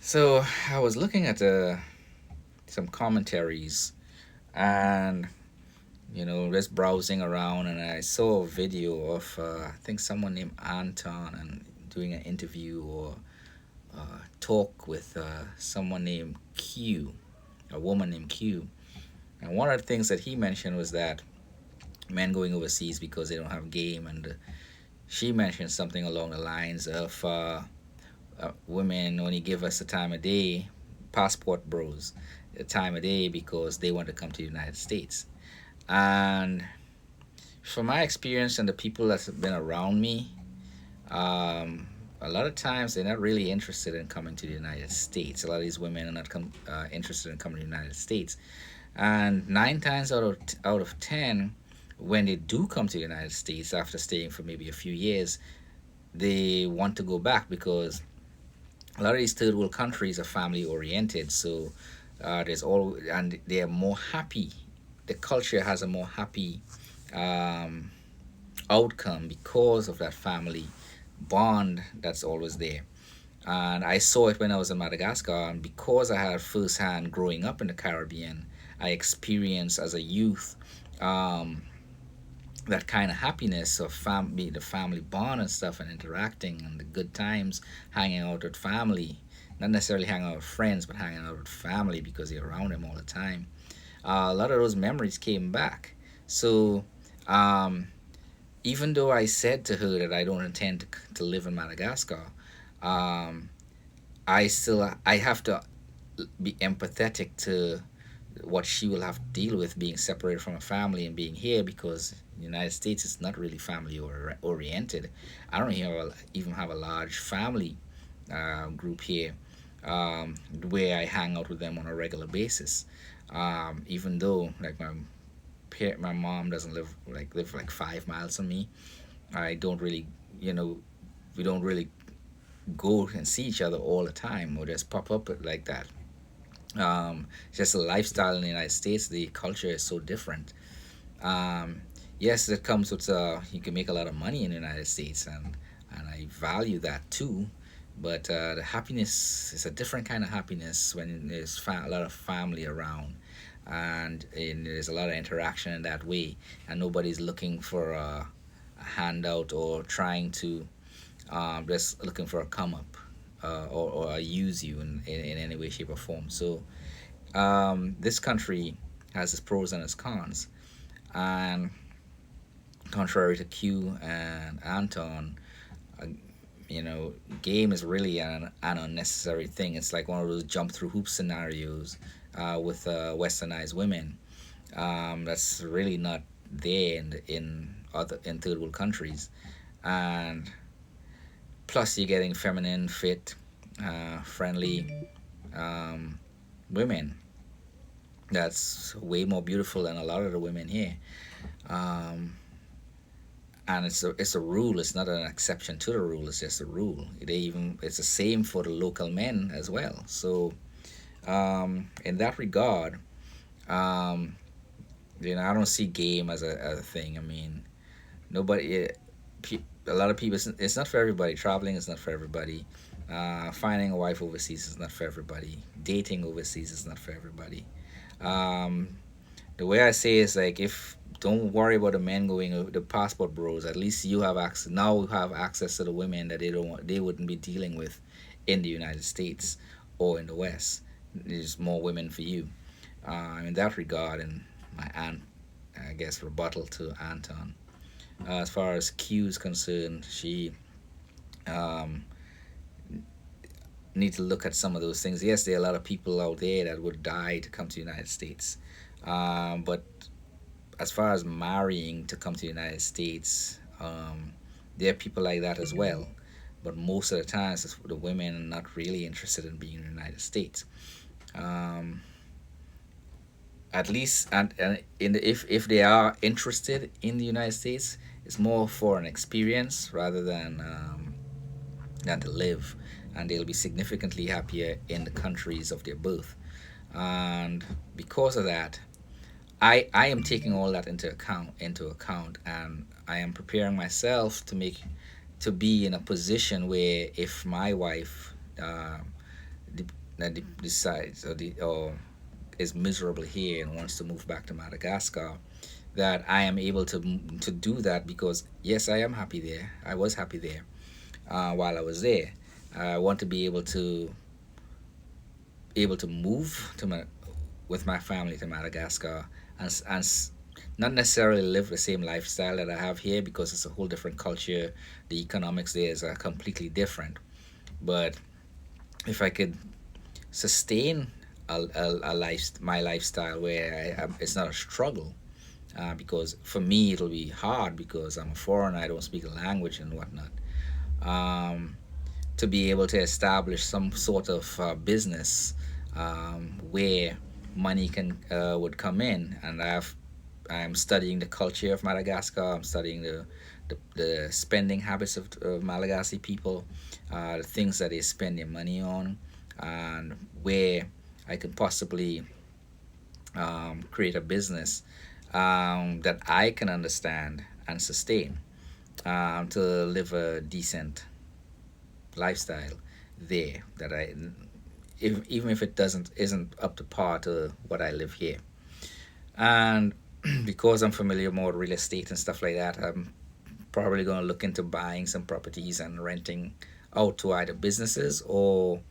So I was looking at some commentaries and just browsing around, and I saw a video of I think someone named Anton and doing an interview or talk with someone named Q, a woman named Q. And one of the things that he mentioned was that men going overseas because they don't have game, and she mentioned something along the lines of women only give us the time of day, passport bros, the time of day because they want to come to the United States. And from my experience and the people that have been around me, um, a lot of times they're not really interested in coming to the United States. A lot of these women are not interested in coming to the United States. And nine times out of 10, when they do come to the United States after staying for maybe a few years, they want to go back because a lot of these third world countries are family oriented. So there's all, and they are more happy. The culture has a more happy um, outcome because of that family bond that's always there. And I saw it when I was in Madagascar, and because I had firsthand growing up in the Caribbean, I experienced as a youth um, that kind of happiness of family, the family bond and stuff, and interacting and the good times, hanging out with family. Not necessarily hanging out with friends, but hanging out with family because you're around them all the time. A lot of those memories came back. So um, even though I said to her that I don't intend to live in Madagascar, um, I have to be empathetic to what she will have to deal with being separated from her family and being here because the United States is not really family oriented. I don't even have a large family group here where I hang out with them on a regular basis. Even though like my mom doesn't live like 5 miles from me, I don't really you know we don't really go and see each other all the time or just pop up like that. Just the lifestyle in the United States, the culture is so different. Um, yes, it comes with you can make a lot of money in the United States, and I value that too. But the happiness is a different kind of happiness when there's a lot of family around, and there's a lot of interaction in that way, and nobody's looking for a handout or trying to just looking for a come up or use you in any way, shape, or form. So this country has its pros and its cons. And contrary to Q and Anton, uh, game is really an unnecessary thing. It's like one of those jump through hoop scenarios with westernized women. That's really not there in third world countries. And plus, you're getting feminine, fit, friendly um, women. That's way more beautiful than a lot of the women here. Um, and it's a rule. It's not an exception to the rule. It's just a rule. It's the same for the local men as well. So in that regard, um, I don't see game as a thing. I mean, nobody. A lot of people. It's not for everybody. Traveling is not for everybody. Finding a wife overseas is not for everybody. Dating overseas is not for everybody. Um, the way I say is like if don't worry about the men going the passport bros. At least you have access now. You have access to the women that they wouldn't be dealing with in the United States or in the West. There's more women for you. In that regard, and my aunt, I guess, rebuttal to Anton. As far as Q is concerned, she um, need to look at some of those things. Yes, there are a lot of people out there that would die to come to the United States, but as far as marrying to come to the United States, there are people like that as well. But most of the times, the women are not really interested in being in the United States. Um, at least, and if they are interested in the United States, it's more for an experience rather than to live, and they'll be significantly happier in the countries of their birth. And because of that, I am taking all that into account, and I am preparing myself to be in a position where if my wife decides or is miserable here and wants to move back to Madagascar, that I am able to do that because yes, I am happy there. I was happy there while I was there. I want to be able to move to with my family to Madagascar and not necessarily live the same lifestyle that I have here because it's a whole different culture. The economics there is completely different. But if I could sustain my lifestyle where it's not a struggle, because for me it'll be hard because I'm a foreigner, I don't speak the language and whatnot. Um, to be able to establish some sort of business where money can would come in, and I'm studying the culture of Madagascar. I'm studying the spending habits of Malagasy people, the things that they spend their money on, and where I could possibly create a business that I can understand and sustain to live a decent lifestyle there. That even if it doesn't isn't up to par to what I live here, and because I'm familiar more with real estate and stuff like that, I'm probably going to look into buying some properties and renting out to either businesses or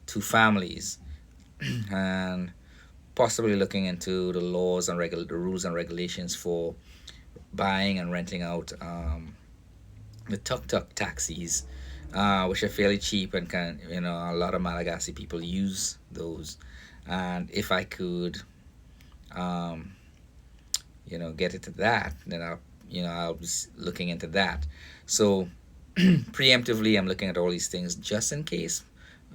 to families, and possibly looking into the laws and the rules and regulations for buying and renting out the tuk-tuk taxis, which are fairly cheap and can, a lot of Malagasy people use those. And if I could, um, get into that, then I'll be looking into that. So preemptively, I'm looking at all these things just in case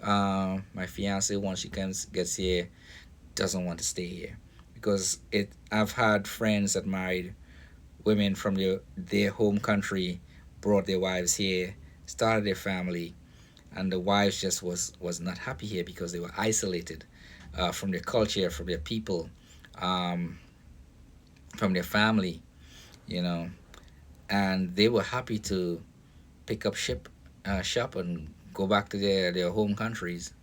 my fiance, once she gets here, doesn't want to stay here, because I've had friends that married women from their home country, brought their wives here, started their family, and the wives just was not happy here because they were isolated from their culture, from their people, um, from their family, you know, and they were happy to pick up shop and go back to their home countries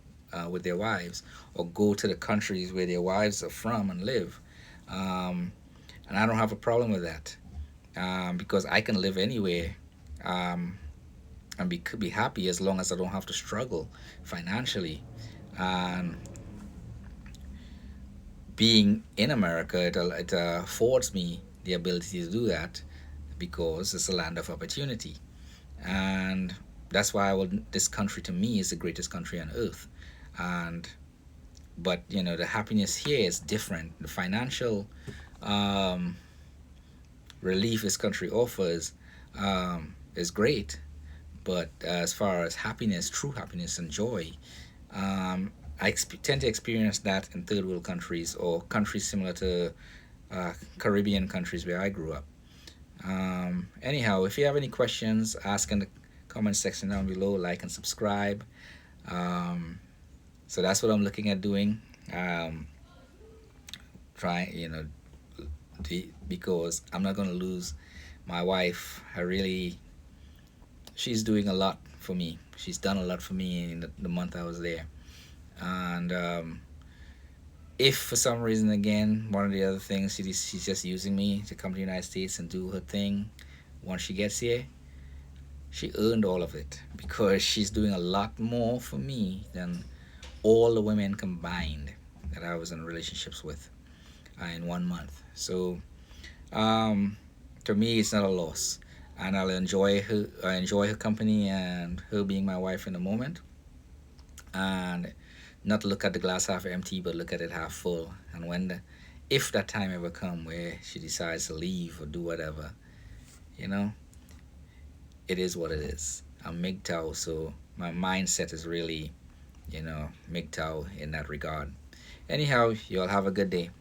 with their wives, or go to the countries where their wives are from and live. Um, and I don't have a problem with that, because I can live anywhere, um, and could be happy as long as I don't have to struggle financially. And being in America, it affords me the ability to do that because it's a land of opportunity, and that's why this country to me is the greatest country on earth. And but the happiness here is different. The financial um, relief this country offers is great, but as far as happiness, true happiness and joy, I tend to experience that in third world countries or countries similar to Caribbean countries where I grew up. Anyhow, if you have any questions, ask in the comment section down below, like and subscribe. Um, so that's what I'm looking at doing. Um, trying, because I'm not going to lose my wife. She's doing a lot for me. She's done a lot for me in the month I was there. And if for some reason, again, one of the other things, she's just using me to come to the United States and do her thing, once she gets here, she earned all of it because she's doing a lot more for me than all the women combined that I was in relationships with in 1 month. So to me, it's not a loss, and I'll enjoy her. I enjoy her company and her being my wife in the moment, and not look at the glass half empty, but look at it half full. And if that time ever come where she decides to leave or do whatever, you know, it is what it is. I'm MGTOW, so my mindset is really, MGTOW in that regard. Anyhow, you all have a good day.